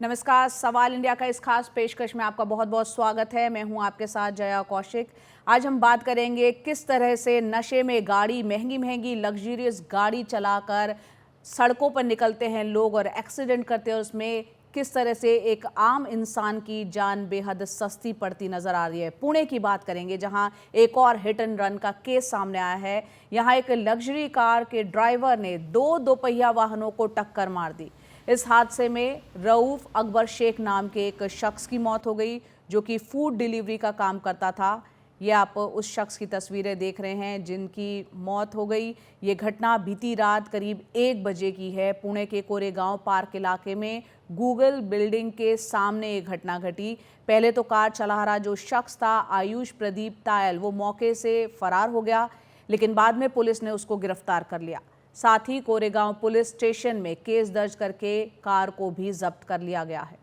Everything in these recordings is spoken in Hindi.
नमस्कार। सवाल इंडिया का इस खास पेशकश में आपका बहुत बहुत स्वागत है। मैं हूं आपके साथ जया कौशिक। आज हम बात करेंगे किस तरह से नशे में गाड़ी, महंगी महंगी लग्जरियस गाड़ी चलाकर सड़कों पर निकलते हैं लोग और एक्सीडेंट करते हैं। उसमें किस तरह से एक आम इंसान की जान बेहद सस्ती पड़ती नजर आ रही है। पुणे की बात करेंगे जहां एक और हिट एंड रन का केस सामने आया है। यहां एक लग्जरी कार के ड्राइवर ने दो दोपहिया वाहनों को टक्कर मार दी। इस हादसे में रऊफ अकबर शेख नाम के एक शख्स की मौत हो गई जो कि फूड डिलीवरी का काम करता था। ये आप उस शख्स की तस्वीरें देख रहे हैं जिनकी मौत हो गई। ये घटना बीती रात करीब 1 बजे की है। पुणे के कोरेगांव पार्क इलाके में गूगल बिल्डिंग के सामने ये घटना घटी। पहले तो कार चला रहा जो शख्स था आयुष प्रदीप तायल, वो मौके से फरार हो गया, लेकिन बाद में पुलिस ने उसको गिरफ्तार कर लिया। साथ ही कोरेगांव पुलिस स्टेशन में केस दर्ज करके कार को भी जब्त कर लिया गया है।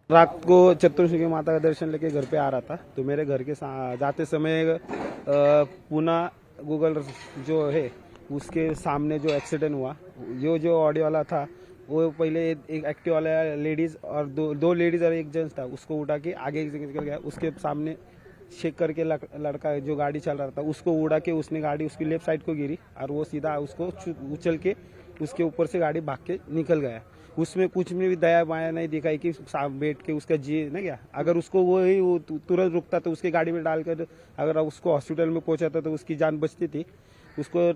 रात को चतुर्मुखी माता का दर्शन लेके घर पे आ रहा था, तो मेरे घर के जाते समय पूना गूगल जो है उसके सामने जो एक्सीडेंट हुआ, जो ऑडी वाला था वो पहले एक एक्टिव वाला लेडीज और दो लेडीज और एक जेंट्स था, उसको उठा के आगे निकल गया। उसके सामने शेक करके लड़का जो गाड़ी चल रहा था उसको उड़ा के उसने गाड़ी उसकी लेफ्ट साइड को गिरी और वो सीधा उसको उछल के उसके ऊपर से गाड़ी भाग के निकल गया। उसमें कुछ में भी दया माया नहीं दिखाई कि बैठ के उसका जी ना क्या, अगर उसको वो तुरंत रुकता तो उसकी गाड़ी में डालकर अगर उसको हॉस्पिटल में पहुंचाता तो उसकी जान बचती थी। उसको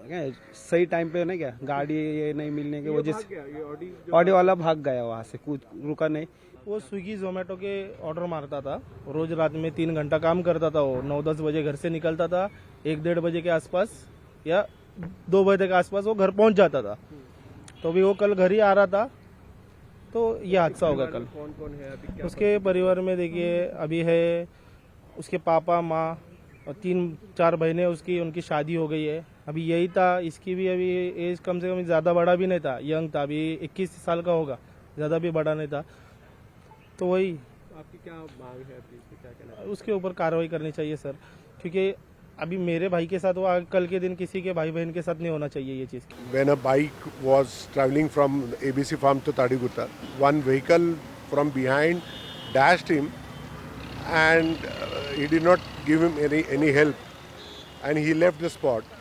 सही टाइम पे ना क्या गाड़ी ये नहीं मिलने की वजह से ऑडी वाला भाग गया, वहां से कुछ रुका नहीं। वो स्विगी जोमेटो के ऑर्डर मारता था, रोज रात में 3 घंटा काम करता था। वो 9-10 बजे घर से निकलता था, 1-1:30 बजे के आसपास या 2 बजे के आसपास वो घर पहुंच जाता था। तो भी वो कल घर ही आ रहा था तो ये हादसा होगा कल। कौन कौन है अभी? उसके परिवार में देखिए अभी है उसके पापा माँ और 3-4 बहनें उसकी, उनकी शादी हो गई है। अभी यही था, इसकी भी अभी एज कम से कम ज़्यादा बड़ा भी नहीं था, यंग था, अभी 21 साल का होगा, ज़्यादा भी बड़ा नहीं था। तो वही आपकी क्या मांग है? प्लीज क्या कहना है? उसके ऊपर कार्रवाई करनी चाहिए सर, क्योंकि अभी मेरे भाई के साथ हुआ, कल के दिन किसी के भाई बहन के साथ नहीं होना चाहिए ये चीज़। When a bike was traveling from ABC farm to Tadiguta, one vehicle from behind dashed him and he did not give him any help and he left the spot.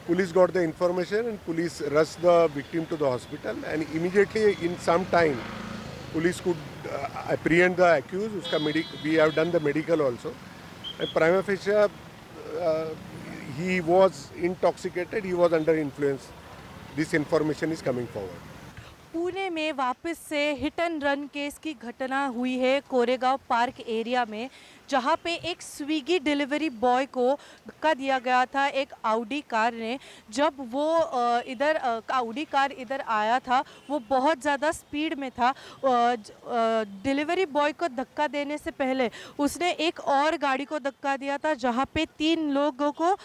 Police got the information and police rushed the victim to the hospital and immediately in some time police could apprehend the accused. We have done the medical also and prima facie he was intoxicated, he was under influence. This information is coming forward. Pune में वापस से हिट एंड रन केस की घटना हुई है कोरेगांव पार्क एरिया में, जहां पे एक स्विगी डिलीवरी बॉय को धक्का दिया गया था एक आउडी कार ने। जब वो आउडी कार इधर आया था वो बहुत ज़्यादा स्पीड में था। डिलीवरी बॉय को धक्का देने से पहले उसने एक और गाड़ी को धक्का दिया था जहां पे 3 लोगों को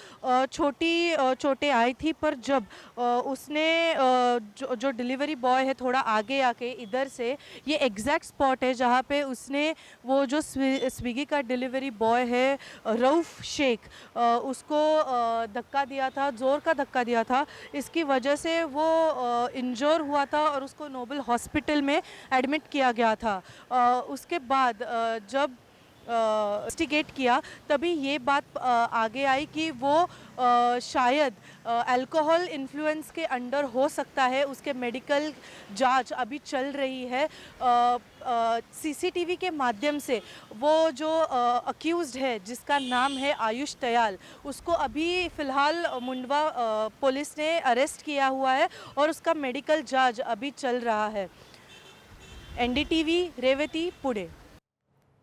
चोटें आई थी। पर जब उसने जो डिलीवरी बॉय है थोड़ा आगे आके इधर से, ये एग्जैक्ट स्पॉट है जहाँ पे उसने वो जो स्विगी का डिलीवरी बॉय है रऊफ शेख, उसको धक्का दिया था, ज़ोर का धक्का दिया था। इसकी वजह से वो इंजोर हुआ था और उसको नोबल हॉस्पिटल में एडमिट किया गया था। उसके बाद जब इन्वेस्टिगेट किया तभी ये बात आगे आई कि वो शायद अल्कोहल इन्फ्लुएंस के अंडर हो सकता है। उसके मेडिकल जांच अभी चल रही है। सीसीटीवी के माध्यम से वो जो अक्यूज्ड है जिसका नाम है आयुष तयाल, उसको अभी फ़िलहाल मुंडवा पुलिस ने अरेस्ट किया हुआ है और उसका मेडिकल जांच अभी चल रहा है। एनडीटीवी रेवती, पुणे।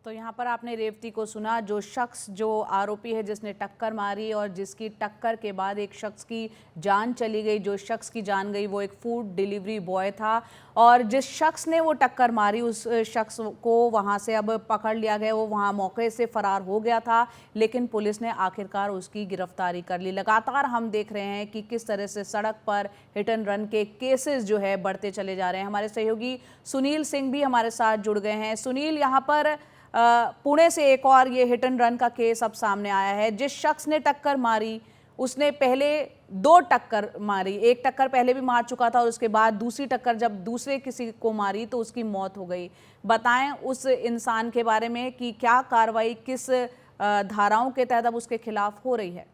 तो यहाँ पर आपने रेवती को सुना, जो शख्स जो आरोपी है जिसने टक्कर मारी और जिसकी टक्कर के बाद एक शख्स की जान चली गई। जो शख्स की जान गई वो एक फूड डिलीवरी बॉय था और जिस शख्स ने वो टक्कर मारी उस शख्स को वहाँ से अब पकड़ लिया गया। वो वहाँ मौके से फरार हो गया था, लेकिन पुलिस ने आखिरकार उसकी गिरफ्तारी कर ली। लगातार हम देख रहे हैं कि किस तरह से सड़क पर हिट एंड रन के केसेस जो है बढ़ते चले जा रहे हैं। हमारे सहयोगी सुनील सिंह भी हमारे साथ जुड़ गए हैं। सुनील, यहाँ पर पुणे से एक और ये हिट एंड रन का केस अब सामने आया है। जिस शख्स ने टक्कर मारी उसने पहले 2 टक्कर मारी, एक टक्कर पहले भी मार चुका था और उसके बाद दूसरी टक्कर जब दूसरे किसी को मारी तो उसकी मौत हो गई। बताएं उस इंसान के बारे में कि क्या कार्रवाई किस धाराओं के तहत अब उसके खिलाफ हो रही है।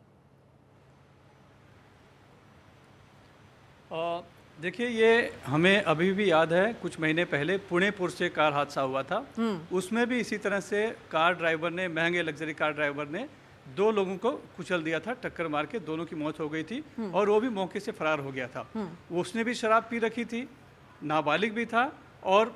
देखिए, ये हमें अभी भी याद है, कुछ महीने पहले पुणे से कार हादसा हुआ था। उसमें भी इसी तरह से कार ड्राइवर ने, महंगे लग्जरी कार ड्राइवर ने 2 लोगों को कुचल दिया था, टक्कर मार के दोनों की मौत हो गई थी और वो भी मौके से फरार हो गया था। उसने भी शराब पी रखी थी, नाबालिग भी था और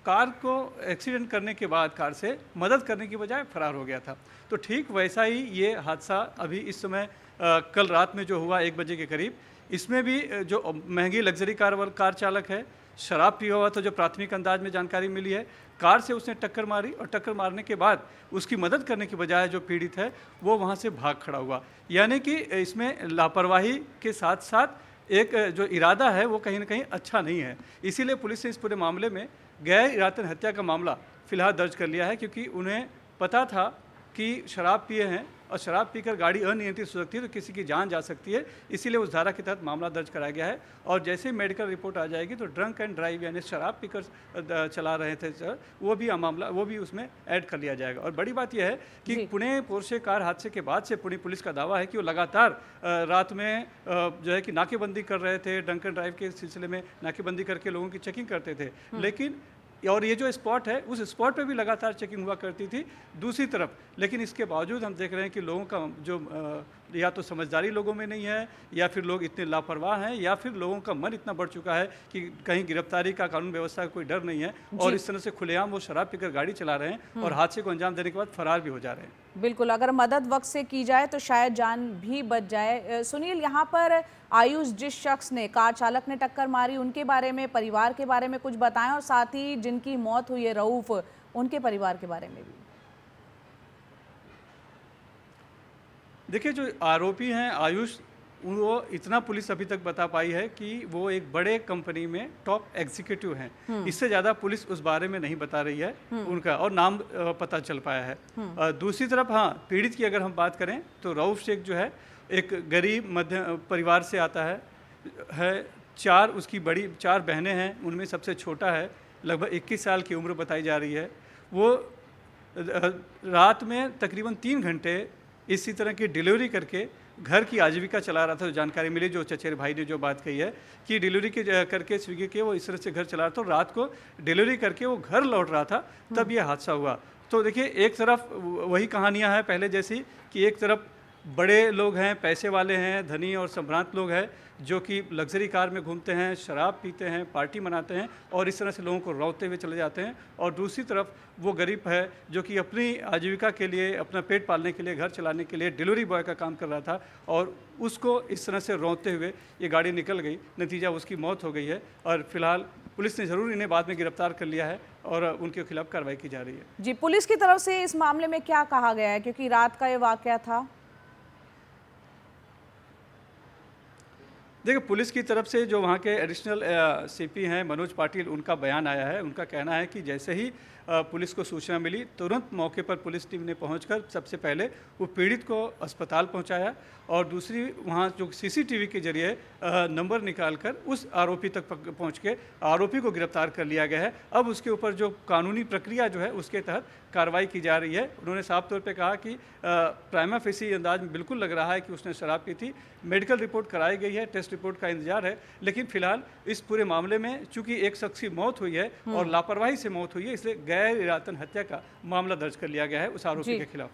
कार को एक्सीडेंट करने के बाद कार से मदद करने की बजाय फरार हो गया था। तो ठीक वैसा ही ये हादसा अभी इस समय कल रात में जो हुआ 1 बजे के करीब, इसमें भी जो महंगी लग्जरी कार चालक है, शराब पिया हुआ था, जो प्राथमिक अंदाज में जानकारी मिली है। कार से उसने टक्कर मारी और टक्कर मारने के बाद उसकी मदद करने की बजाय जो पीड़ित है वो वहाँ से भाग खड़ा हुआ। यानी कि इसमें लापरवाही के साथ साथ एक जो इरादा है वो कहीं ना कहीं अच्छा नहीं है। इसीलिए पुलिस ने इस पूरे मामले में गैर इरादतन हत्या का मामला फिलहाल दर्ज कर लिया है, क्योंकि उन्हें पता था कि शराब पिए हैं और शराब पीकर गाड़ी अनियंत्रित हो सकती है तो किसी की जान जा सकती है। इसीलिए उस धारा के तहत मामला दर्ज कराया गया है और जैसे ही मेडिकल रिपोर्ट आ जाएगी तो ड्रंक एंड ड्राइव यानी शराब पीकर चला रहे थे वो भी मामला वो भी उसमें ऐड कर लिया जाएगा। और बड़ी बात यह है कि पुणे पोर्शे कार हादसे के बाद से पुणे पुलिस का दावा है कि वो लगातार रात में जो है कि नाकेबंदी कर रहे थे, ड्रंक एंड ड्राइव के सिलसिले में नाकेबंदी करके लोगों की चेकिंग करते थे। लेकिन और ये जो स्पॉट है उस स्पॉट पे भी लगातार चेकिंग हुआ करती थी दूसरी तरफ। लेकिन इसके बावजूद हम देख रहे हैं कि लोगों का जो या तो समझदारी लोगों में नहीं है, या फिर लोग इतने लापरवाह हैं, या फिर लोगों का मन इतना बढ़ चुका है कि कहीं गिरफ्तारी का, कानून व्यवस्था का कोई डर नहीं है और इस तरह से खुलेआम वो शराब पीकर गाड़ी चला रहे हैं और हादसे को अंजाम देने के बाद फरार भी हो जा रहे हैं। बिल्कुल, अगर मदद वक्त से की जाए तो शायद जान भी बच जाए। सुनील, यहाँ पर आयुष जिस शख्स ने, कार चालक ने टक्कर मारी, उनके बारे में, परिवार के बारे में कुछ बताएं और साथ ही जिनकी मौत हुई है रऊफ, उनके परिवार के बारे में भी। देखिए, जो आरोपी हैं आयुष, वो इतना पुलिस अभी तक बता पाई है कि वो एक बड़े कंपनी में टॉप एग्जीक्यूटिव हैं। इससे ज़्यादा पुलिस उस बारे में नहीं बता रही है उनका, और नाम पता चल पाया है। दूसरी तरफ हाँ, पीड़ित की अगर हम बात करें तो रऊफ शेख जो है एक गरीब मध्य परिवार से आता है। उसकी बड़ी 4 बहनें हैं, उनमें सबसे छोटा है, लगभग 21 साल की उम्र बताई जा रही है। वो रात में तकरीबन 3 घंटे इसी तरह की डिलीवरी करके घर की आजीविका चला रहा था। जो जानकारी मिली, जो चचेरे भाई ने जो बात कही है कि डिलीवरी के करके स्विगी के वो इस तरह से घर चला रहा था और रात को डिलीवरी करके वो घर लौट रहा था, तब ये हादसा हुआ। तो देखिए, एक तरफ वही कहानियां हैं पहले जैसी कि एक तरफ बड़े लोग हैं, पैसे वाले हैं, धनी और संभ्रांत लोग हैं जो कि लग्जरी कार में घूमते हैं, शराब पीते हैं, पार्टी मनाते हैं और इस तरह से लोगों को रौंदते हुए चले जाते हैं। और दूसरी तरफ वो गरीब है जो कि अपनी आजीविका के लिए, अपना पेट पालने के लिए, घर चलाने के लिए डिलीवरी बॉय का काम कर रहा था और उसको इस तरह से रौंदते हुए ये गाड़ी निकल गई। नतीजा उसकी मौत हो गई है और फिलहाल पुलिस ने ज़रूर इन्हें बाद में गिरफ्तार कर लिया है और उनके खिलाफ कार्रवाई की जा रही है। जी, पुलिस की तरफ से इस मामले में क्या कहा गया है, क्योंकि रात का ये वाकया था? देखिए, पुलिस की तरफ से जो वहाँ के एडिशनल सीपी हैं मनोज पाटिल, उनका बयान आया है। उनका कहना है कि जैसे ही पुलिस को सूचना मिली, तुरंत मौके पर पुलिस टीम ने पहुंचकर सबसे पहले वो पीड़ित को अस्पताल पहुंचाया और दूसरी वहाँ जो सीसीटीवी के जरिए नंबर निकालकर उस आरोपी तक पहुंच के आरोपी को गिरफ्तार कर लिया गया है। अब उसके ऊपर जो कानूनी प्रक्रिया जो है उसके तहत कार्रवाई की जा रही है। उन्होंने साफ तौर पे कहा कि प्राइमा फेसी अंदाज में बिल्कुल लग रहा है कि उसने शराब पी थी। मेडिकल रिपोर्ट कराई गई है, टेस्ट रिपोर्ट का इंतजार है, लेकिन फिलहाल इस पूरे मामले में चूंकि एक शख्स की मौत हुई है और लापरवाही से मौत हुई है, इसलिए गैर इरादतन हत्या का मामला दर्ज कर लिया गया है उस आरोपी के खिलाफ।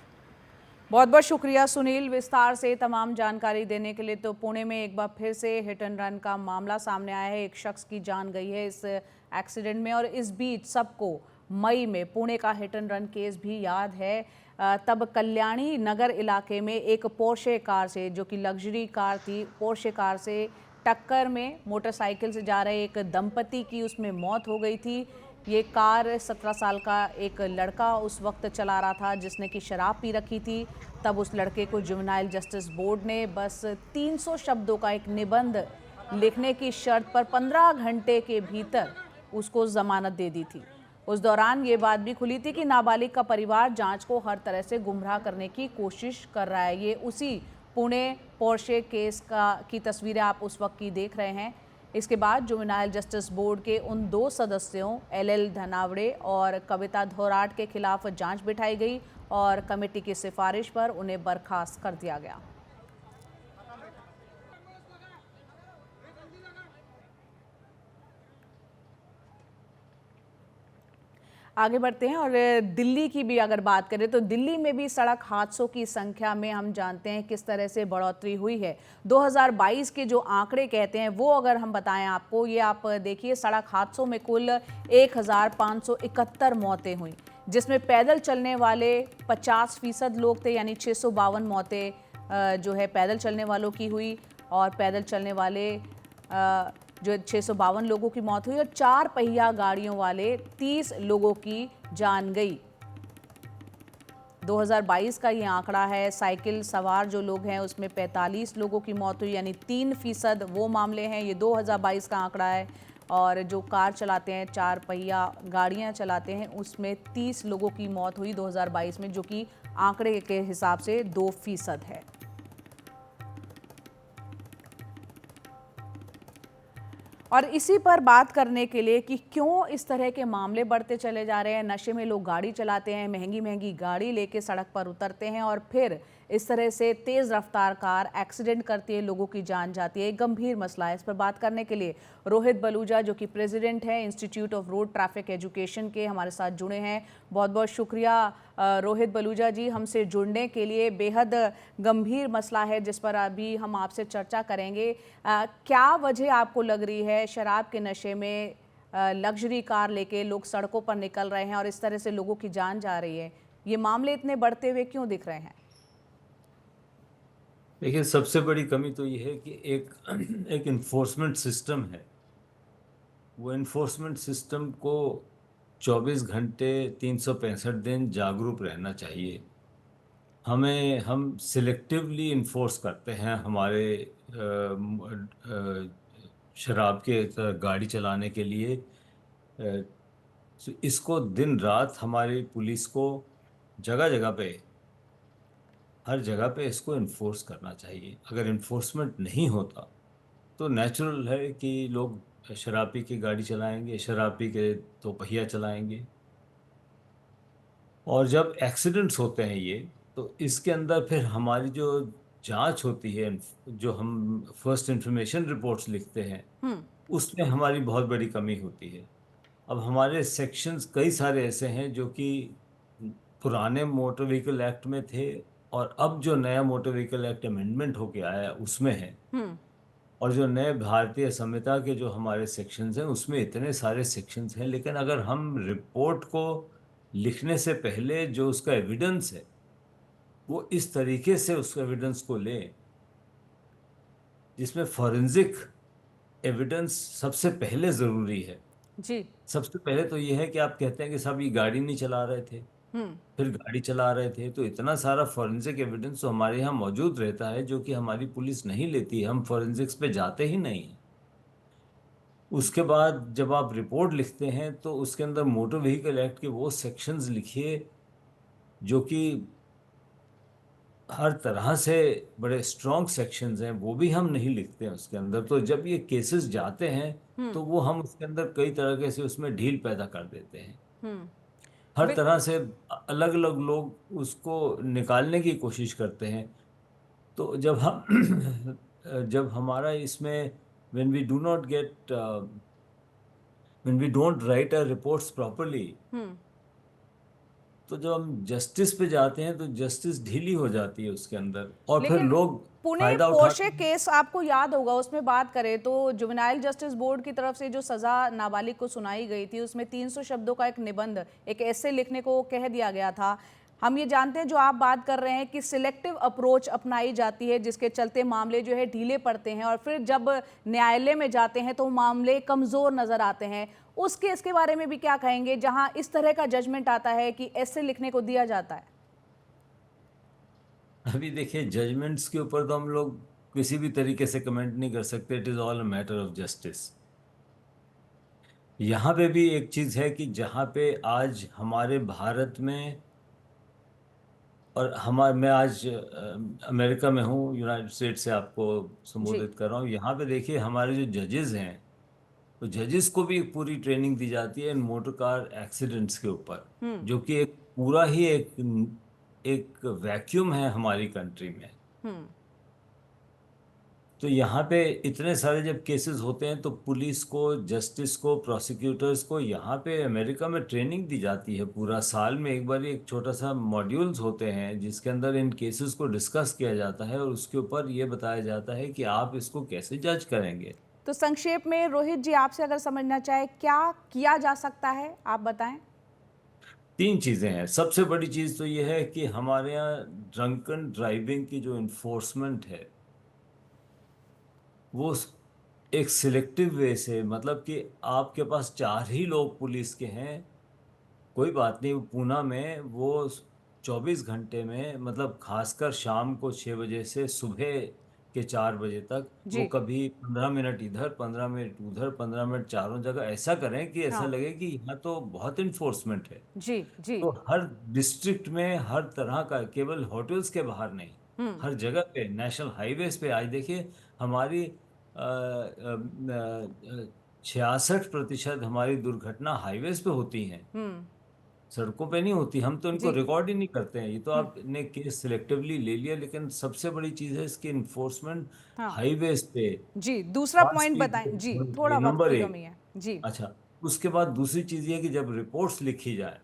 बहुत बहुत शुक्रिया सुनील, विस्तार से तमाम जानकारी देने के लिए। तो पुणे में एक बार फिर से हिट एंड रन का मामला सामने आया है, एक शख्स की जान गई है इस एक्सीडेंट में और इस बीच सबको मई में पुणे का हिट एंड रन केस भी याद है। तब कल्याणी नगर इलाके में एक पोर्शे कार से, जो कि लग्जरी कार थी, पोर्शे कार से टक्कर में मोटरसाइकिल से जा रहे एक दंपति की उसमें मौत हो गई थी। ये कार 17 साल का एक लड़का उस वक्त चला रहा था जिसने कि शराब पी रखी थी। तब उस लड़के को जुवेनाइल जस्टिस बोर्ड ने बस 300 शब्दों का एक निबंध लिखने की शर्त पर 15 घंटे के भीतर उसको जमानत दे दी थी। उस दौरान ये बात भी खुली थी कि नाबालिग का परिवार जांच को हर तरह से गुमराह करने की कोशिश कर रहा है। ये उसी पुणे पोर्शे केस की तस्वीरें आप उस वक्त की देख रहे हैं। इसके बाद जुवेनाइल जस्टिस बोर्ड के उन 2 सदस्यों एल धनावड़े और कविता धोराट के खिलाफ जांच बिठाई गई और कमेटी की सिफारिश पर उन्हें बर्खास्त कर दिया गया। आगे बढ़ते हैं और दिल्ली की भी अगर बात करें तो दिल्ली में भी सड़क हादसों की संख्या में हम जानते हैं किस तरह से बढ़ोतरी हुई है। 2022 के जो आंकड़े कहते हैं वो अगर हम बताएं आपको, ये आप देखिए, सड़क हादसों में कुल 1571 मौतें हुई, जिसमें पैदल चलने वाले 50% लोग थे, यानी 652 मौतें जो है पैदल चलने वालों की हुई और पैदल चलने वाले जो 652 लोगों की मौत हुई और 4 पहिया गाड़ियों वाले 30 लोगों की जान गई। 2022 का ये आंकड़ा है। साइकिल सवार जो लोग हैं उसमें 45 लोगों की मौत हुई, यानी 3% वो मामले हैं। ये 2022 का आंकड़ा है। और जो कार चलाते हैं, 4 पहिया गाड़ियां चलाते हैं, उसमें 30 लोगों की मौत हुई 2022 में, जो कि आंकड़े के हिसाब से 2% है। और इसी पर बात करने के लिए कि क्यों इस तरह के मामले बढ़ते चले जा रहे हैं, नशे में लोग गाड़ी चलाते हैं, महंगी महंगी गाड़ी लेके सड़क पर उतरते हैं और फिर इस तरह से तेज़ रफ्तार कार एक्सीडेंट करती है, लोगों की जान जाती है, एक गंभीर मसला है। इस पर बात करने के लिए रोहित बलूजा, जो कि प्रेसिडेंट हैं institute of road traffic education के, हमारे साथ जुड़े हैं। बहुत बहुत शुक्रिया रोहित बलूजा जी हमसे जुड़ने के लिए। बेहद गंभीर मसला है जिस पर अभी हम आपसे चर्चा करेंगे। क्या वजह आपको लग रही है शराब के नशे में लग्जरी कार लेके लोग सड़कों पर निकल रहे हैं और इस तरह से लोगों की जान जा रही है? ये मामले इतने बढ़ते हुए क्यों दिख रहे हैं? देखिए, सबसे बड़ी कमी तो ये है कि एक इन्फोर्समेंट सिस्टम है। वो इन्फोर्समेंट सिस्टम को 24 घंटे 365 दिन जागरूक रहना चाहिए। हम सिलेक्टिवली इन्फोर्स करते हैं हमारे शराब के गाड़ी चलाने के लिए। इसको दिन रात हमारी पुलिस को जगह जगह पे, हर जगह पे इसको इन्फोर्स करना चाहिए। अगर इन्फोर्समेंट नहीं होता तो नेचुरल है कि लोग शराब पी के गाड़ी चलाएंगे, शराब पी के दो पहिया चलाएंगे। और जब एक्सीडेंट्स होते हैं ये, तो इसके अंदर फिर हमारी जो जांच होती है, जो हम फर्स्ट इंफॉर्मेशन रिपोर्ट्स लिखते हैं, उसमें हमारी बहुत बड़ी कमी होती है। अब हमारे सेक्शंस कई सारे ऐसे हैं जो कि पुराने मोटर व्हीकल एक्ट में थे और अब जो नया मोटर व्हीकल एक्ट अमेंडमेंट होके आया उसमें है। और जो नए भारतीय संहिता के जो हमारे सेक्शंस हैं उसमें इतने सारे सेक्शंस हैं, लेकिन अगर हम रिपोर्ट को लिखने से पहले जो उसका एविडेंस है वो इस तरीके से उस एविडेंस को लें जिसमें फॉरेंसिक एविडेंस सबसे पहले ज़रूरी है। जी। सबसे पहले तो ये है कि आप कहते हैं कि साहब ये गाड़ी नहीं चला रहे थे, फिर गाड़ी चला रहे थे, तो इतना सारा फॉरेंसिक एविडेंस तो हमारे यहाँ मौजूद रहता है जो कि हमारी पुलिस नहीं लेती है। हम फॉरेंसिक्स पे जाते ही नहीं हैं। उसके बाद जब आप रिपोर्ट लिखते हैं तो उसके अंदर मोटर व्हीकल एक्ट के वो सेक्शंस लिखिए जो कि हर तरह से बड़े स्ट्रॉन्ग सेक्शंस हैं, वो भी हम नहीं लिखते हैं उसके अंदर। तो जब ये केसेस जाते हैं तो वो हम उसके अंदर कई तरह से उसमें ढील पैदा कर देते हैं। हर तरह से अलग अलग लोग उसको निकालने की कोशिश करते हैं। तो जब हम जब हमारा इसमें when we do not get when we don't write our reports properly, तो जब हम जस्टिस पे जाते हैं तो जस्टिस ढीली हो जाती है उसके अंदर और फिर लेकिन लोग पुणे फायदा पोर्शे उठाते केस आपको याद होगा, उसमें बात करें तो जुवेनाइल जस्टिस बोर्ड की तरफ से जो सजा नाबालिग को सुनाई गई थी उसमें 300 शब्दों का एक निबंध, एक ऐसे लिखने को कह दिया गया था। हम ये जानते हैं जो आप बात कर रहे हैं कि सिलेक्टिव अप्रोच अपनाई जाती है जिसके चलते मामले जो है ढीले पड़ते हैं और फिर जब न्यायालय में जाते हैं तो मामले कमज़ोर नज़र आते हैं। उस केस के बारे में भी क्या कहेंगे जहां इस तरह का जजमेंट आता है कि ऐसे लिखने को दिया जाता है? अभी देखिए, जजमेंट्स के ऊपर तो हम लोग किसी भी तरीके से कमेंट नहीं कर सकते। It is all a matter of justice. यहाँ पे भी एक चीज़ है कि जहाँ पे आज हमारे भारत में और मैं आज अमेरिका में हूँ, यूनाइटेड स्टेट से आपको जी। संबोधित कर रहा हूँ। यहाँ पे देखिए हमारे जो जजेस हैं, तो जजेस को भी पूरी ट्रेनिंग दी जाती है इन मोटर कार एक्सीडेंट्स के ऊपर, जो कि एक पूरा ही एक वैक्यूम है हमारी कंट्री में। तो यहाँ पे इतने सारे जब केसेस होते हैं तो पुलिस को, जस्टिस को, प्रोसिक्यूटर्स को यहाँ पे अमेरिका में ट्रेनिंग दी जाती है। पूरा साल में एक बार एक छोटा सा मॉड्यूल्स होते हैं जिसके अंदर इन केसेस को डिस्कस किया जाता है और उसके ऊपर ये बताया जाता है कि आप इसको कैसे जज करेंगे। तो संक्षेप में रोहित जी, आपसे अगर समझना चाहे क्या किया जा सकता है, आप बताएं। 3 चीजें हैं। सबसे बड़ी चीज तो ये है कि हमारे यहाँ ड्रंकन ड्राइविंग की जो इन्फोर्समेंट है वो एक सिलेक्टिव वे से, मतलब कि आपके पास 4 ही लोग पुलिस के हैं, कोई बात नहीं, पूना में वो 24 घंटे में, मतलब खासकर शाम को 6 बजे से सुबह के 4 बजे तक वो जी। कभी 15 मिनट इधर, 15 मिनट उधर, 15 मिनट चारों जगह ऐसा करें कि ऐसा हाँ। लगे कि यहाँ तो बहुत इन्फोर्समेंट है। जी। जी। तो हर डिस्ट्रिक्ट में हर तरह का, केवल होटल्स के बाहर नहीं, हर जगह पे, नेशनल हाईवेज पे आज देखिए हमारी 66% हमारी दुर्घटना हाईवेज पे होती हैं, सड़कों पे नहीं होती। हम तो इनको जी। रिकॉर्ड ही नहीं करते हैं। ये तो आपने केस सिलेक्टिवली ले लिया, लेकिन सबसे बड़ी चीज है इसकी इन्फोर्समेंट हाँ हाईवेज पे। जी, दूसरा फास्ट पॉइंट स्पीड बताएं जी, पे थोड़ा वक्त नंबर की 1। कमी है जी। अच्छा, उसके बाद दूसरी चीज ये कि जब रिपोर्ट्स लिखी जाए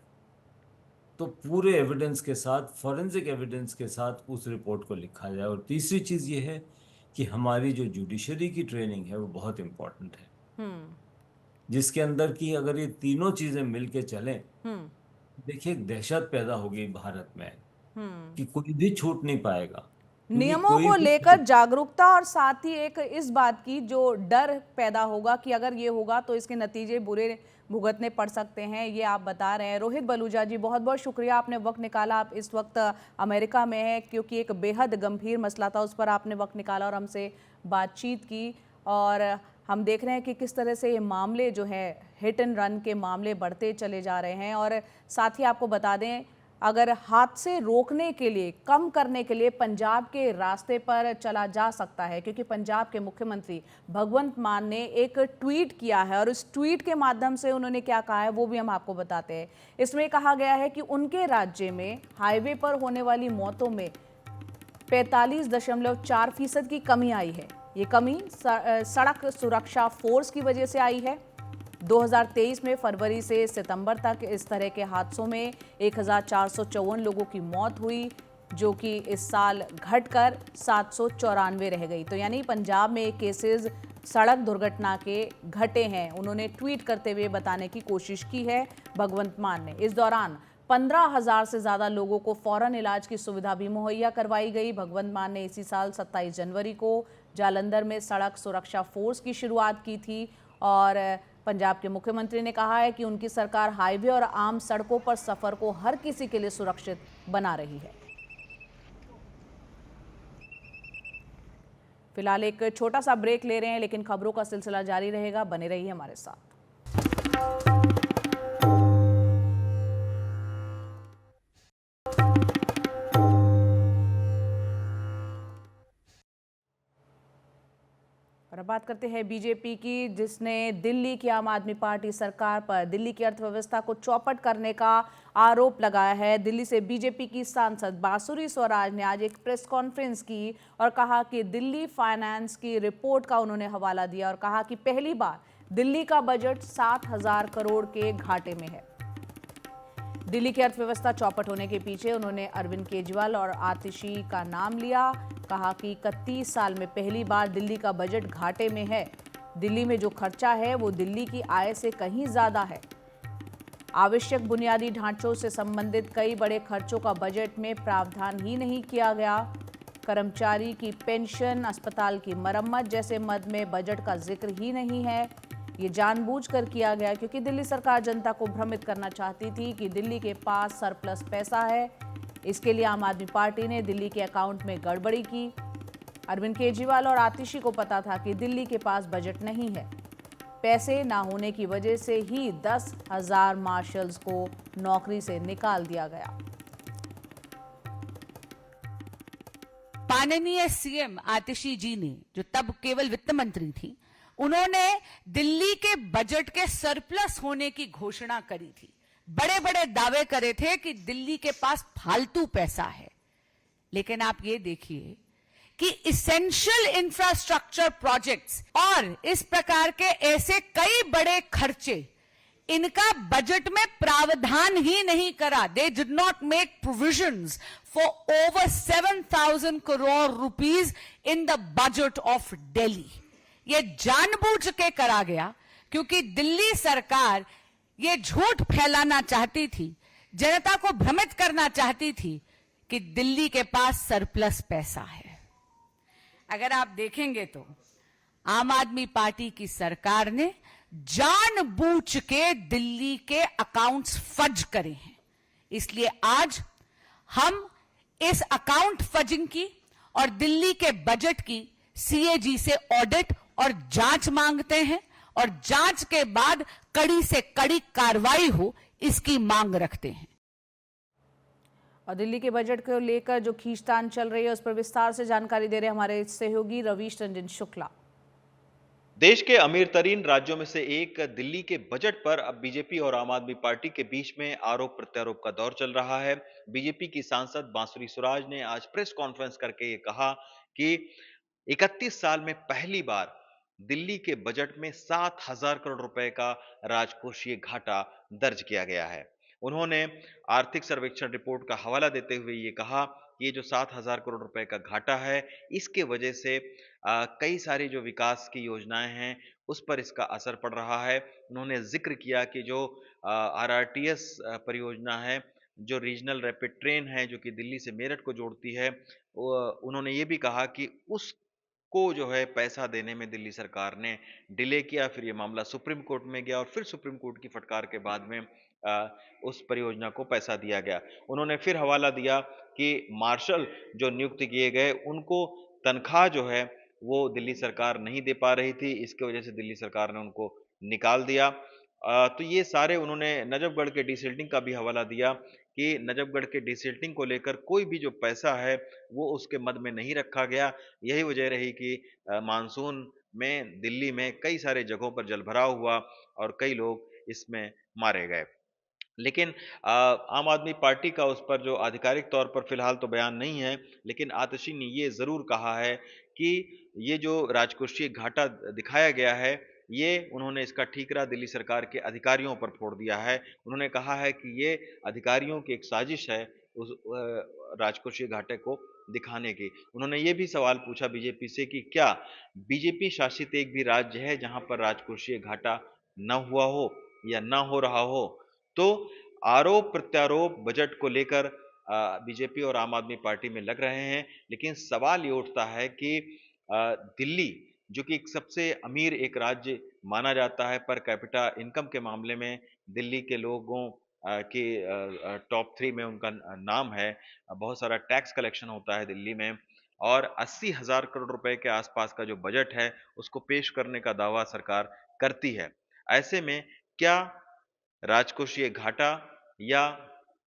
तो पूरे एविडेंस के साथ, फॉरेंसिक एविडेंस के साथ उस रिपोर्ट को लिखा जाए। और तीसरी चीज ये है कि हमारी जो जुडिशरी की ट्रेनिंग है वो बहुत इंपॉर्टेंट है, जिसके अंदर की अगर ये तीनों चीजें मिलके चलें, देखिए एक दहशत पैदा होगी भारत में कि कोई भी छूट नहीं पाएगा, क्योंकि नियमों कोई को भी लेकर जागरूकता और साथ ही एक इस बात की जो डर पैदा होगा कि अगर ये होगा तो इसके नतीजे बुरे भुगतने पड़ सकते हैं, ये आप बता रहे हैं। रोहित बलूजा जी, बहुत बहुत शुक्रिया, आपने वक्त निकाला। आप इस वक्त अमेरिका में हैं क्योंकि एक बेहद गंभीर मसला था, उस पर आपने वक्त निकाला और हमसे बातचीत की। और हम देख रहे हैं कि किस तरह से ये मामले जो है हिट एंड रन के मामले बढ़ते चले जा रहे हैं। और साथ ही आपको बता दें, अगर हादसे रोकने के लिए, कम करने के लिए पंजाब के रास्ते पर चला जा सकता है, क्योंकि पंजाब के मुख्यमंत्री भगवंत मान ने एक ट्वीट किया है और उस ट्वीट के माध्यम से उन्होंने क्या कहा है वो भी हम आपको बताते हैं। इसमें कहा गया है कि उनके राज्य में हाईवे पर होने वाली मौतों में 45.4% की कमी आई है। ये कमी सड़क सुरक्षा फोर्स की वजह से आई है। 2023 में फरवरी से सितंबर तक इस तरह के हादसों में 1454 लोगों की मौत हुई, जो कि इस साल घटकर 794 रह गई। तो यानी पंजाब में केसेस सड़क दुर्घटना के घटे हैं, उन्होंने ट्वीट करते हुए बताने की कोशिश की है भगवंत मान ने। इस दौरान 15,000 से ज़्यादा लोगों को फौरन इलाज की सुविधा भी मुहैया करवाई गई। भगवंत मान ने इसी साल 27 जनवरी को जालंधर में सड़क सुरक्षा फोर्स की शुरुआत की थी और पंजाब के मुख्यमंत्री ने कहा है कि उनकी सरकार हाईवे और आम सड़कों पर सफर को हर किसी के लिए सुरक्षित बना रही है। फिलहाल एक छोटा सा ब्रेक ले रहे हैं, लेकिन खबरों का सिलसिला जारी रहेगा, बने रहिए हमारे साथ। और अब बात करते हैं बीजेपी की, जिसने दिल्ली की आम आदमी पार्टी सरकार पर दिल्ली की अर्थव्यवस्था को चौपट करने का आरोप लगाया है। दिल्ली से बीजेपी की सांसद बांसुरी स्वराज ने आज एक प्रेस कॉन्फ्रेंस की और कहा कि दिल्ली फाइनेंस की रिपोर्ट का उन्होंने हवाला दिया और कहा कि पहली बार दिल्ली का बजट 60,000 करोड़ के घाटे में है। दिल्ली की अर्थव्यवस्था चौपट होने के पीछे उन्होंने अरविंद केजरीवाल और आतिशी का नाम लिया। कहा कि 31 साल में पहली बार दिल्ली का बजट घाटे में है। दिल्ली में जो खर्चा है वो दिल्ली की आय से कहीं ज्यादा है। आवश्यक बुनियादी ढांचों से संबंधित कई बड़े खर्चों का बजट में प्रावधान ही नहीं किया गया। कर्मचारी की पेंशन, अस्पताल की मरम्मत जैसे मद में बजट का जिक्र ही नहीं है। ये जानबूझकर किया गया क्योंकि दिल्ली सरकार जनता को भ्रमित करना चाहती थी कि दिल्ली के पास सरप्लस पैसा है। इसके लिए आम आदमी पार्टी ने दिल्ली के अकाउंट में गड़बड़ी की। अरविंद केजरीवाल और आतिशी को पता था कि दिल्ली के पास बजट नहीं है। पैसे ना होने की वजह से ही 10,000 मार्शल्स को नौकरी से निकाल दिया गया। माननीय सीएम आतिशी जी ने, जो तब केवल वित्त मंत्री थी, उन्होंने दिल्ली के बजट के सरप्लस होने की घोषणा करी थी। बड़े बड़े दावे करे थे कि दिल्ली के पास फालतू पैसा है। लेकिन आप ये देखिए कि इसेंशियल इंफ्रास्ट्रक्चर प्रोजेक्ट्स और इस प्रकार के ऐसे कई बड़े खर्चे, इनका बजट में प्रावधान ही नहीं करा। They did not make provisions for over 7,000 crore rupees in the budget of Delhi. ये जानबूझ के करा गया क्योंकि दिल्ली सरकार ये झूठ फैलाना चाहती थी, जनता को भ्रमित करना चाहती थी कि दिल्ली के पास सरप्लस पैसा है। अगर आप देखेंगे तो आम आदमी पार्टी की सरकार ने जानबूझ के दिल्ली के अकाउंट्स फज करे हैं। इसलिए आज हम इस अकाउंट फजिंग की और दिल्ली के बजट की सीएजी से ऑडिट और जांच मांगते हैं और जांच के बाद कड़ी से कड़ी कार्रवाई हो, इसकी मांग रखते हैं। और दिल्ली के बजट को लेकर जो खींचतान चल रही है उस पर विस्तार से जानकारी दे रहे हमारे सहयोगी रवीश रंजन शुक्ला। देश के अमीर तरीन राज्यों में से एक दिल्ली के बजट पर अब बीजेपी और आम आदमी पार्टी के बीच में आरोप प्रत्यारोप का दौर चल रहा है। बीजेपी की सांसद बांसुरी सुराज ने आज प्रेस कॉन्फ्रेंस करके ये कहा कि 31 साल में पहली बार दिल्ली के बजट में 7,000 करोड़ रुपए का राजकोषीय घाटा दर्ज किया गया है। उन्होंने आर्थिक सर्वेक्षण रिपोर्ट का हवाला देते हुए ये कहा कि ये जो 7,000 करोड़ रुपए का घाटा है, इसके वजह से कई सारी जो विकास की योजनाएं हैं उस पर इसका असर पड़ रहा है। उन्होंने जिक्र किया कि जो आरआरटीएस परियोजना है, जो रीजनल रैपिड ट्रेन है जो कि दिल्ली से मेरठ को जोड़ती है, उन्होंने ये भी कहा कि उसको जो है पैसा देने में दिल्ली सरकार ने डिले किया। फिर ये मामला सुप्रीम कोर्ट में गया और फिर सुप्रीम कोर्ट की फटकार के बाद में उस परियोजना को पैसा दिया गया। उन्होंने फिर हवाला दिया कि मार्शल जो नियुक्त किए गए उनको तनख्वाह जो है वो दिल्ली सरकार नहीं दे पा रही थी, इसकी वजह से दिल्ली सरकार ने उनको निकाल दिया। तो ये सारे उन्होंने नजफगढ़ के डीसिल्टिंग का भी हवाला दिया कि नजफगढ़ के डीसिल्टिंग को लेकर कोई भी जो पैसा है वो उसके मद में नहीं रखा गया। यही वजह रही कि मानसून में दिल्ली में कई सारे जगहों पर जलभराव हुआ और कई लोग इसमें मारे गए। लेकिन आम आदमी पार्टी का उस पर जो आधिकारिक तौर पर फिलहाल तो बयान नहीं है, लेकिन आतिशी ने ये ज़रूर कहा है कि ये जो राजकोषीय घाटा दिखाया गया है, ये उन्होंने इसका ठीकरा दिल्ली सरकार के अधिकारियों पर फोड़ दिया है। उन्होंने कहा है कि ये अधिकारियों की एक साजिश है उस राजकोषीय घाटे को दिखाने की। उन्होंने ये भी सवाल पूछा बीजेपी से कि क्या बीजेपी शासित एक भी राज्य है जहां पर राजकोषीय घाटा न हुआ हो या न हो रहा हो। तो आरोप प्रत्यारोप बजट को लेकर बीजेपी और आम आदमी पार्टी में लग रहे हैं, लेकिन सवाल ये उठता है कि दिल्ली जो कि सबसे अमीर एक राज्य माना जाता है, पर कैपिटा इनकम के मामले में दिल्ली के लोगों के टॉप 3 में उनका नाम है। बहुत सारा टैक्स कलेक्शन होता है दिल्ली में और 80,000 करोड़ रुपए के आसपास का जो बजट है उसको पेश करने का दावा सरकार करती है। ऐसे में क्या राजकोषीय घाटा या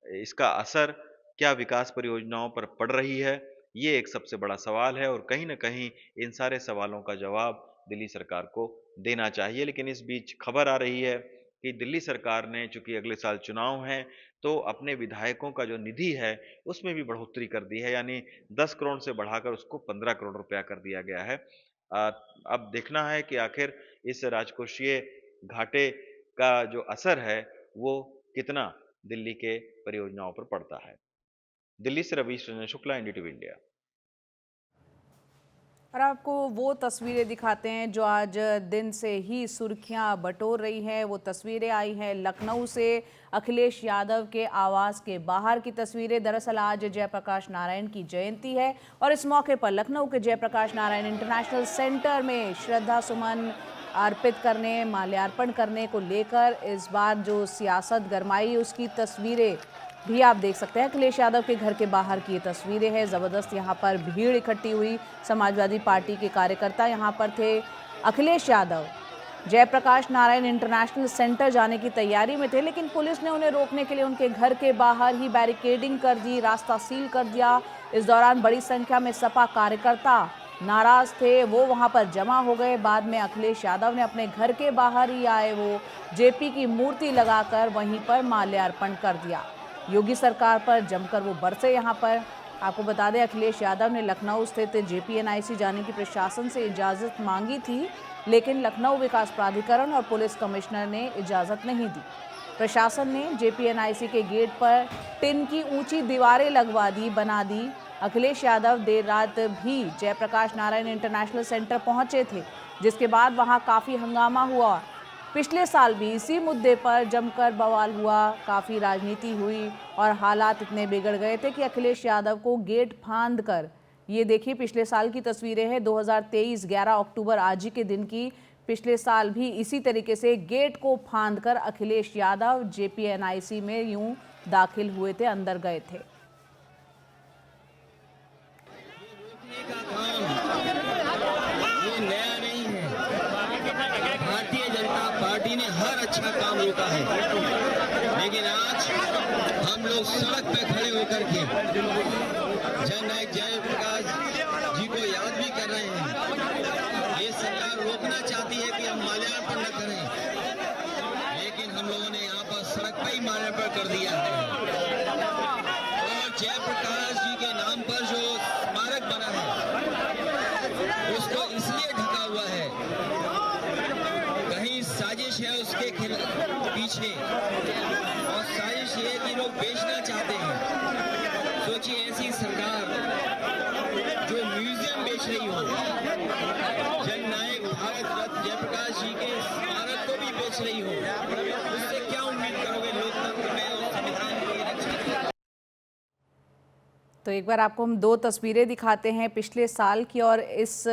इसका असर क्या विकास परियोजनाओं पर पड़ रही है, ये एक सबसे बड़ा सवाल है और कहीं न कहीं इन सारे सवालों का जवाब दिल्ली सरकार को देना चाहिए। लेकिन इस बीच खबर आ रही है कि दिल्ली सरकार ने, चूंकि अगले साल चुनाव हैं, तो अपने विधायकों का जो निधि है उसमें भी बढ़ोतरी कर दी है, यानी 10 करोड़ से बढ़ाकर उसको 15 करोड़ रुपया कर दिया गया है। अब देखना है कि आखिर इस राजकोषीय घाटे का जो असर है वो कितना दिल्ली के परियोजनाओं पर पड़ता है। दिल्ली से रवीश रंजन शुक्ला, एनडीटीवी इंडिया। और आपको वो तस्वीरें दिखाते हैं जो आज दिन से ही सुर्खियां बटोर रही हैं। वो तस्वीरें आई हैं लखनऊ से, अखिलेश यादव के आवास के बाहर की तस्वीरें। दरअसल आज जयप्रकाश नारायण की जयंती है और इस मौके पर लखनऊ के जयप्रकाश नारायण इंटरनेशनल सेंटर में श्रद्धा सुमन अर्पित करने, माल्यार्पण करने को लेकर इस बार जो सियासत गरमाई उसकी तस्वीरें भी आप देख सकते हैं। अखिलेश यादव के घर के बाहर की ये तस्वीरें हैं। ज़बरदस्त यहाँ पर भीड़ इकट्ठी हुई। समाजवादी पार्टी के कार्यकर्ता यहाँ पर थे। अखिलेश यादव जयप्रकाश नारायण इंटरनेशनल सेंटर जाने की तैयारी में थे, लेकिन पुलिस ने उन्हें रोकने के लिए उनके घर के बाहर ही बैरिकेडिंग कर दी, रास्ता सील कर दिया। इस दौरान बड़ी संख्या में सपा कार्यकर्ता नाराज थे, वो वहां पर जमा हो गए। बाद में अखिलेश यादव ने अपने घर के बाहर ही आए वो जेपी की मूर्ति लगाकर वहीं पर माल्यार्पण कर दिया। योगी सरकार पर जमकर वो बरसे। यहाँ पर आपको बता दें, अखिलेश यादव ने लखनऊ स्थित जेपीएनआईसी जाने की प्रशासन से इजाज़त मांगी थी, लेकिन लखनऊ विकास प्राधिकरण और पुलिस कमिश्नर ने इजाज़त नहीं दी। प्रशासन ने जेपीएनआईसी के गेट पर टिन की ऊंची दीवारें बना दी। अखिलेश यादव देर रात भी जयप्रकाश नारायण इंटरनेशनल सेंटर पहुंचे थे, जिसके बाद वहां काफ़ी हंगामा हुआ। पिछले साल भी इसी मुद्दे पर जमकर बवाल हुआ, काफ़ी राजनीति हुई और हालात इतने बिगड़ गए थे कि अखिलेश यादव को गेट फांद कर, ये देखिए पिछले साल की तस्वीरें हैं 2023 11 अक्टूबर आज ही के दिन की। पिछले साल भी इसी तरीके से गेट को फांद कर अखिलेश यादव जेपीएनआईसी में यूं दाखिल हुए थे, अंदर गए थे। भारतीय जनता पार्टी ने हर अच्छा काम रोका है, लेकिन आज हम लोग सड़क पे खड़े होकर के जननायक जयप्रकाश जी को याद भी कर रहे हैं। ये सरकार रोकना चाहती है कि हम माल्यार्पण न करें, लेकिन हम लोगों ने यहाँ पर सड़क पे ही माल्यार्पण कर दिया है। और जयप्रकाश जी के नाम पर जो स्मारक बना है उसको इसलिए ढका हुआ है, कहीं साजिश है उसके पीछे, और साजिश ये कि लोग बेचना चाहते हैं। सोचिए ऐसी सरकार जो म्यूजियम बेच रही हो, जननायक भारत रत्न जयप्रकाश जी के स्मारक को भी बेच रही हो, उससे क्या उम्मीद करोगे लोकतंत्र में और संविधान की रक्षा। तो एक बार आपको हम दो तस्वीरें दिखाते हैं, पिछले साल की और इस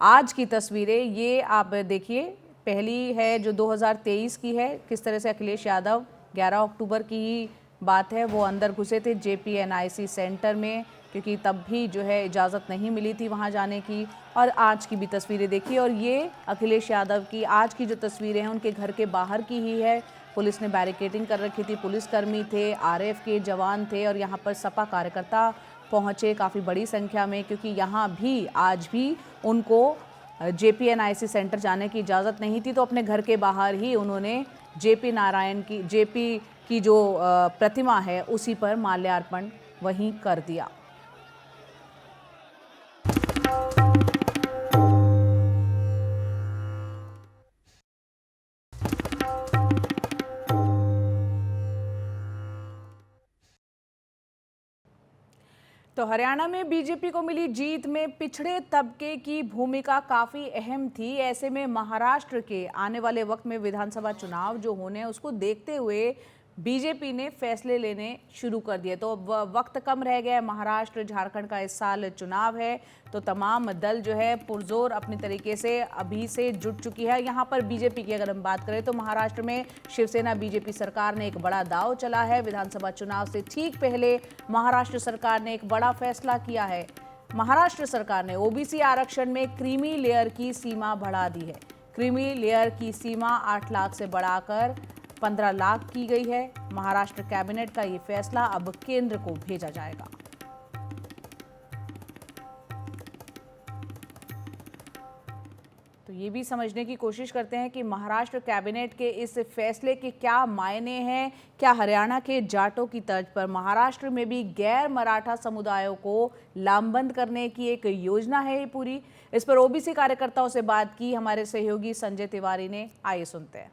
आज की तस्वीरें। ये आप देखिए, पहली है जो 2023 की है, किस तरह से अखिलेश यादव 11 अक्टूबर की ही बात है, वो अंदर घुसे थे जेपीएनआईसी सेंटर में, क्योंकि तब भी जो है इजाज़त नहीं मिली थी वहाँ जाने की। और आज की भी तस्वीरें देखिए, और ये अखिलेश यादव की आज की जो तस्वीरें हैं उनके घर के बाहर की ही है। पुलिस ने बैरिकेडिंग कर रखी थी, पुलिसकर्मी थे, आरएफ के जवान थे और यहाँ पर सपा कार्यकर्ता पहुँचे काफ़ी बड़ी संख्या में, क्योंकि यहाँ भी आज भी उनको जेपीएनआईसी सेंटर जाने की इजाज़त नहीं थी, तो अपने घर के बाहर ही उन्होंने जेपी की जो प्रतिमा है उसी पर माल्यार्पण वहीं कर दिया। तो हरियाणा में बीजेपी को मिली जीत में पिछड़े तबके की भूमिका काफ़ी अहम थी। ऐसे में महाराष्ट्र के आने वाले वक्त में विधानसभा चुनाव जो होने हैं उसको देखते हुए बीजेपी ने फैसले लेने शुरू कर दिए। तो वक्त कम रह गया है, महाराष्ट्र झारखंड का इस साल चुनाव है, तो तमाम दल जो है पुरजोर अपनी तरीके से अभी से जुट चुकी है। यहाँ पर बीजेपी की अगर हम बात करें तो महाराष्ट्र में शिवसेना बीजेपी सरकार ने एक बड़ा दांव चला है। विधानसभा चुनाव से ठीक पहले महाराष्ट्र सरकार ने एक बड़ा फैसला किया है। महाराष्ट्र सरकार ने ओबीसी आरक्षण में क्रीमी लेयर की सीमा बढ़ा दी है। क्रीमी लेयर की सीमा 8 लाख से बढ़ाकर 15 लाख की गई है। महाराष्ट्र कैबिनेट का ये फैसला अब केंद्र को भेजा जाएगा। तो ये भी समझने की कोशिश करते हैं कि महाराष्ट्र कैबिनेट के इस फैसले के क्या मायने हैं। क्या हरियाणा के जाटों की तर्ज पर महाराष्ट्र में भी गैर मराठा समुदायों को लामबंद करने की एक योजना है ये पूरी? इस पर ओबीसी कार्यकर्ताओं से बात की हमारे सहयोगी संजय तिवारी ने, आइए सुनते हैं।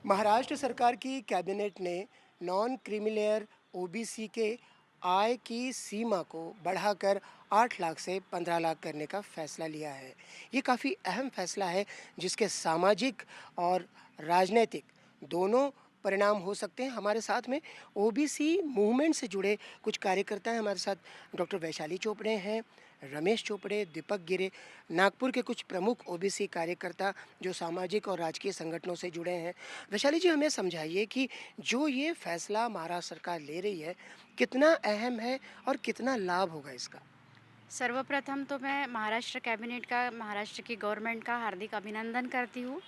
महाराष्ट्र सरकार की कैबिनेट ने नॉन क्रीमी लेयर ओबीसी के आय की सीमा को बढ़ाकर 8 लाख से 15 लाख करने का फैसला लिया है। ये काफ़ी अहम फैसला है जिसके सामाजिक और राजनीतिक दोनों परिणाम हो सकते हैं। हमारे साथ में ओबीसी मूवमेंट से जुड़े कुछ कार्यकर्ता हैं। हमारे साथ डॉक्टर वैशाली चोपड़े हैं, रमेश चोपड़े, दीपक गिरे, नागपुर के कुछ प्रमुख ओबीसी कार्यकर्ता जो सामाजिक और राजकीय संगठनों से जुड़े हैं। वैशाली जी, हमें समझाइए कि जो ये फैसला महाराष्ट्र सरकार ले रही है कितना अहम है और कितना लाभ होगा इसका? सर्वप्रथम तो मैं महाराष्ट्र कैबिनेट का, महाराष्ट्र की गवर्नमेंट का हार्दिक अभिनंदन करती हूँ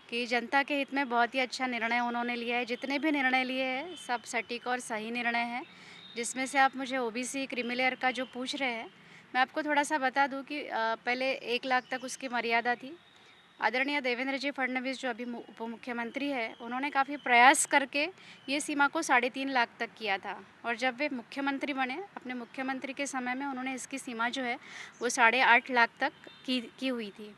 कि जनता के हित में बहुत ही अच्छा निर्णय उन्होंने लिया है। जितने भी निर्णय लिए हैं सब सटीक और सही निर्णय हैं, जिसमें से आप मुझे ओबीसी क्रीमी का जो पूछ रहे हैं, मैं आपको थोड़ा सा बता दूं कि पहले 1 लाख तक उसकी मर्यादा थी। आदरणीय देवेंद्र जी फडणवीस जो अभी उप मुख्यमंत्री है, उन्होंने काफ़ी प्रयास करके ये सीमा को 3.5 लाख तक किया था, और जब वे मुख्यमंत्री बने, अपने मुख्यमंत्री के समय में उन्होंने इसकी सीमा जो है वो 8.5 लाख तक की हुई थी।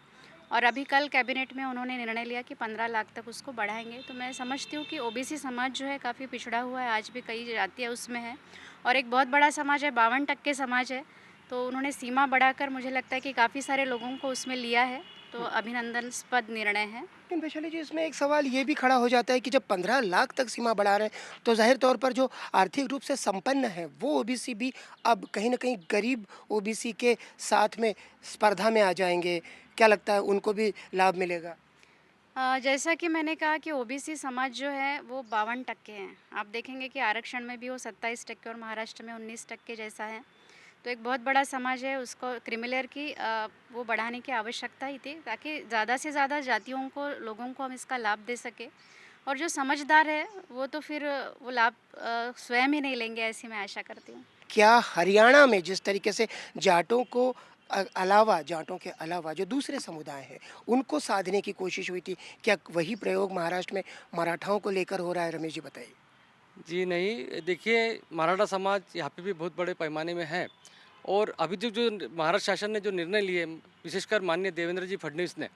और अभी कल कैबिनेट में उन्होंने निर्णय लिया कि 15 लाख तक उसको बढ़ाएंगे। तो मैं समझती हूँ कि ओबीसी समाज जो है काफ़ी पिछड़ा हुआ है, आज भी कई जातियाँ उसमें हैं, और एक बहुत बड़ा समाज है, 52% समाज है। तो उन्होंने सीमा बढ़ाकर मुझे लगता है कि काफ़ी सारे लोगों को उसमें लिया है, तो अभिनंदनास्पद निर्णय है। लेकिन वैशाली जी, इसमें एक सवाल ये भी खड़ा हो जाता है कि जब 15 लाख तक सीमा बढ़ा रहे हैं तो जाहिर तौर पर जो आर्थिक रूप से संपन्न है वो ओबीसी भी अब कहीं ना कहीं गरीब ओबीसी के साथ में स्पर्धा में आ जाएंगे। क्या लगता है, उनको भी लाभ मिलेगा? जैसा कि मैंने कहा कि ओबीसी समाज जो है वो 52% हैं। आप देखेंगे कि आरक्षण में भी वो 27% और महाराष्ट्र में 19% जैसा है। तो एक बहुत बड़ा समाज है, उसको क्रीमी की वो बढ़ाने की आवश्यकता ही थी, ताकि ज़्यादा से ज़्यादा जातियों को, लोगों को हम इसका लाभ दे सके। और जो समझदार है वो तो फिर वो लाभ स्वयं ही नहीं लेंगे, ऐसी मैं आशा करती हूँ। क्या हरियाणा में जिस तरीके से जाटों को अलावा, जाटों के अलावा जो दूसरे समुदाय हैं उनको साधने की कोशिश हुई थी, क्या वही प्रयोग महाराष्ट्र में मराठाओं को लेकर हो रहा है? रमेश जी बताइए। जी नहीं, देखिए मराठा समाज यहाँ पे भी बहुत बड़े पैमाने में है, और अभी जो महाराष्ट्र शासन ने जो निर्णय लिए, विशेषकर माननीय देवेंद्र जी फडणवीस ने,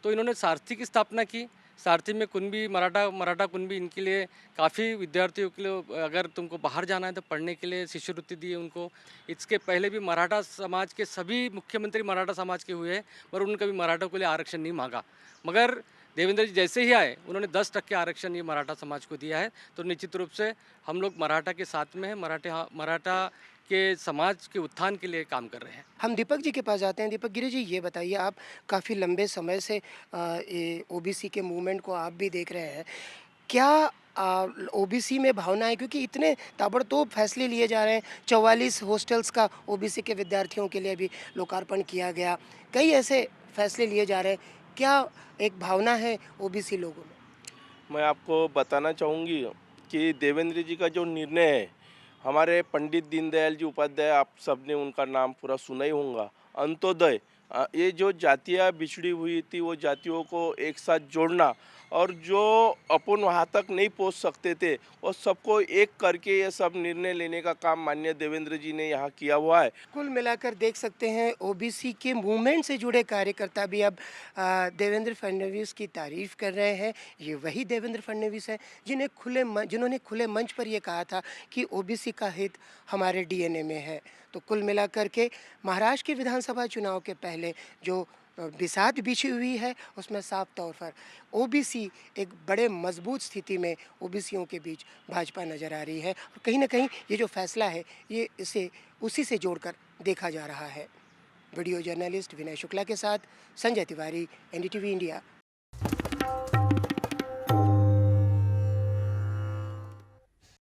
तो इन्होंने सारथी की स्थापना की। सारथी में कुणबी मराठा कुणबी इनके लिए काफ़ी विद्यार्थियों के लिए, अगर तुमको बाहर जाना है तो पढ़ने के लिए शिष्यवृत्ति दी है उनको। इसके पहले भी मराठा समाज के सभी मुख्यमंत्री मराठा समाज के हुए हैं, पर उन्होंने कभी मराठा के लिए आरक्षण नहीं मांगा। मगर देवेंद्र जी जैसे ही आए, उन्होंने 10% आरक्षण ये मराठा समाज को दिया है। तो निश्चित रूप से हम लोग मराठा के साथ में हैं, मराठा के समाज के उत्थान के लिए काम कर रहे हैं। हम दीपक जी के पास जाते हैं। दीपक गिरी जी, ये बताइए, आप काफ़ी लंबे समय से ओबीसी के मूवमेंट को आप भी देख रहे हैं, क्या ओबीसी में भावना है, क्योंकि इतने ताबड़तोड़ फैसले लिए जा रहे हैं। 44 हॉस्टल्स का ओबीसी के विद्यार्थियों के लिए भी लोकार्पण किया गया, कई ऐसे फैसले लिए जा रहे हैं, क्या एक भावना है ओबीसी लोगों में? मैं आपको बताना चाहूँगी कि देवेंद्र जी का जो निर्णय है, हमारे पंडित दीनदयाल जी उपाध्याय, आप सबने उनका नाम पूरा सुना ही होगा, अंत्योदय, ये जो जातियाँ बिछड़ी हुई थी वो जातियों को एक साथ जोड़ना, और जो अपन वहाँ तक नहीं पहुँच सकते थे वो सबको एक करके ये सब निर्णय लेने का काम माननीय देवेंद्र जी ने यहाँ किया हुआ है। कुल मिलाकर देख सकते हैं ओबीसी के मूवमेंट से जुड़े कार्यकर्ता भी अब देवेंद्र फडणवीस की तारीफ कर रहे हैं। ये वही देवेंद्र फडणवीस हैं जिन्होंने खुले मंच पर ये कहा था कि ओबीसी का हित हमारे डीएनए में है। तो कुल मिलाकर के महाराष्ट्र के विधानसभा चुनाव के पहले जो बिसात बिछी हुई है, उसमें साफ तौर पर ओबीसी एक बड़े मजबूत स्थिति में ओबीसियों के बीच भाजपा नज़र आ रही है, और कहीं ना कहीं ये जो फैसला है ये इसे उसी से जोड़कर देखा जा रहा है। वीडियो जर्नलिस्ट विनय शुक्ला के साथ संजय तिवारी, एनडीटीवी इंडिया,